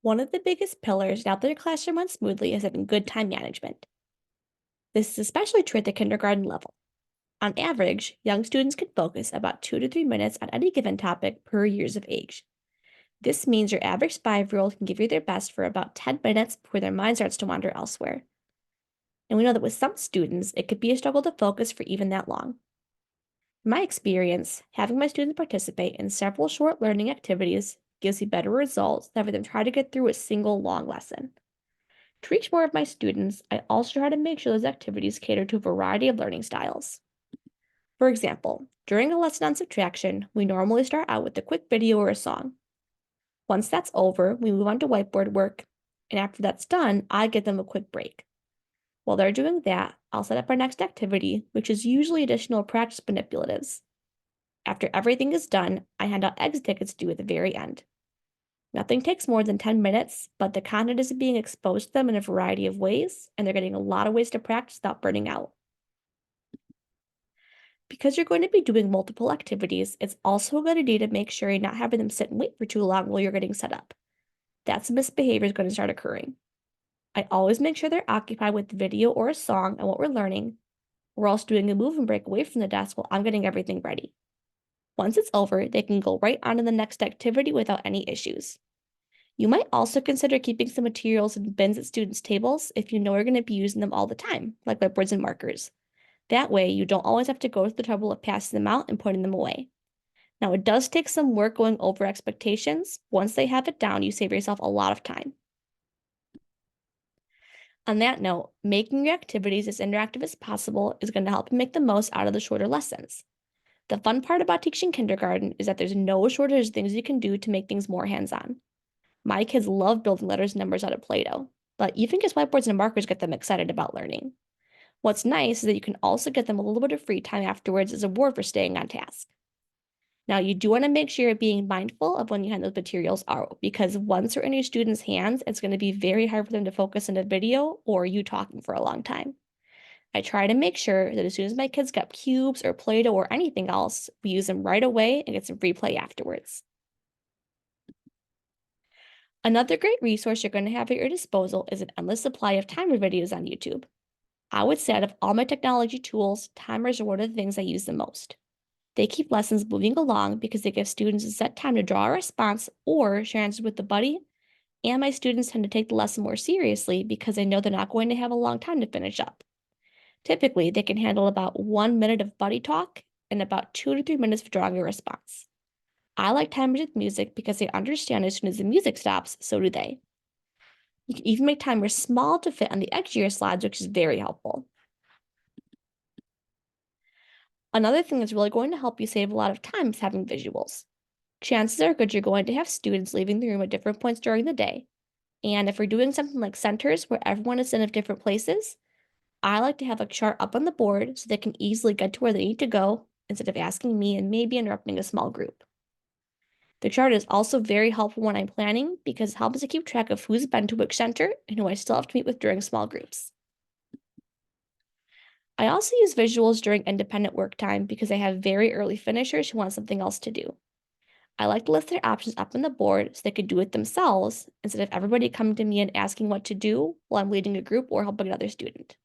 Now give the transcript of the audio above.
One of the biggest pillars to help their classroom run smoothly is having good time management. This is especially true at the kindergarten level. On average, young students can focus about 2 to 3 minutes on any given topic per years of age. This means your average 5-year-old can give you their best for about 10 minutes before their mind starts to wander elsewhere. And we know that with some students, it could be a struggle to focus for even that long. In my experience, having my students participate in several short learning activities gives me better results than having them try to get through a single long lesson. To reach more of my students, I also try to make sure those activities cater to a variety of learning styles. For example, during a lesson on subtraction, we normally start out with a quick video or a song. Once that's over, we move on to whiteboard work, and after that's done, I give them a quick break. While they're doing that, I'll set up our next activity, which is usually additional practice manipulatives. After everything is done, I hand out exit tickets due at the very end. Nothing takes more than 10 minutes, but the content is being exposed to them in a variety of ways, and they're getting a lot of ways to practice without burning out. Because you're going to be doing multiple activities, it's also a good idea to make sure you're not having them sit and wait for too long while you're getting set up. That's when misbehavior is going to start occurring. I always make sure they're occupied with the video or a song and what we're learning. We're also doing a move and break away from the desk while I'm getting everything ready. Once it's over, they can go right on to the next activity without any issues. You might also consider keeping some materials in bins at students' tables if you know you're going to be using them all the time, like whiteboards and markers. That way, you don't always have to go through the trouble of passing them out and putting them away. Now, it does take some work going over expectations. Once they have it down, you save yourself a lot of time. On that note, making your activities as interactive as possible is going to help you make the most out of the shorter lessons. The fun part about teaching kindergarten is that there's no shortage of things you can do to make things more hands-on. My kids love building letters and numbers out of Play-Doh, but even just whiteboards and markers get them excited about learning. What's nice is that you can also get them a little bit of free time afterwards as a reward for staying on task. Now, you do want to make sure you're being mindful of when you hand those materials out, because once they're in your students' hands, it's going to be very hard for them to focus on a video or you talking for a long time. I try to make sure that as soon as my kids get cubes or Play-Doh or anything else, we use them right away and get some free play afterwards. Another great resource you're going to have at your disposal is an endless supply of timer videos on YouTube. I would say out of all my technology tools, timers are one of the things I use the most. They keep lessons moving along because they give students a set time to draw a response or share answers with the buddy, and my students tend to take the lesson more seriously because they know they're not going to have a long time to finish up. Typically, they can handle about 1 minute of buddy talk and about 2 to 3 minutes of drawing a response. I like timers with music because they understand as soon as the music stops, so do they. You can even make timers small to fit on the edge of your slides, which is very helpful. Another thing that's really going to help you save a lot of time is having visuals. Chances are good you're going to have students leaving the room at different points during the day. And if we're doing something like centers where everyone is in different places, I like to have a chart up on the board so they can easily get to where they need to go instead of asking me and maybe interrupting a small group. The chart is also very helpful when I'm planning because it helps to keep track of who's been to which center and who I still have to meet with during small groups. I also use visuals during independent work time because I have very early finishers who want something else to do. I like to list their options up on the board so they could do it themselves instead of everybody coming to me and asking what to do while I'm leading a group or helping another student.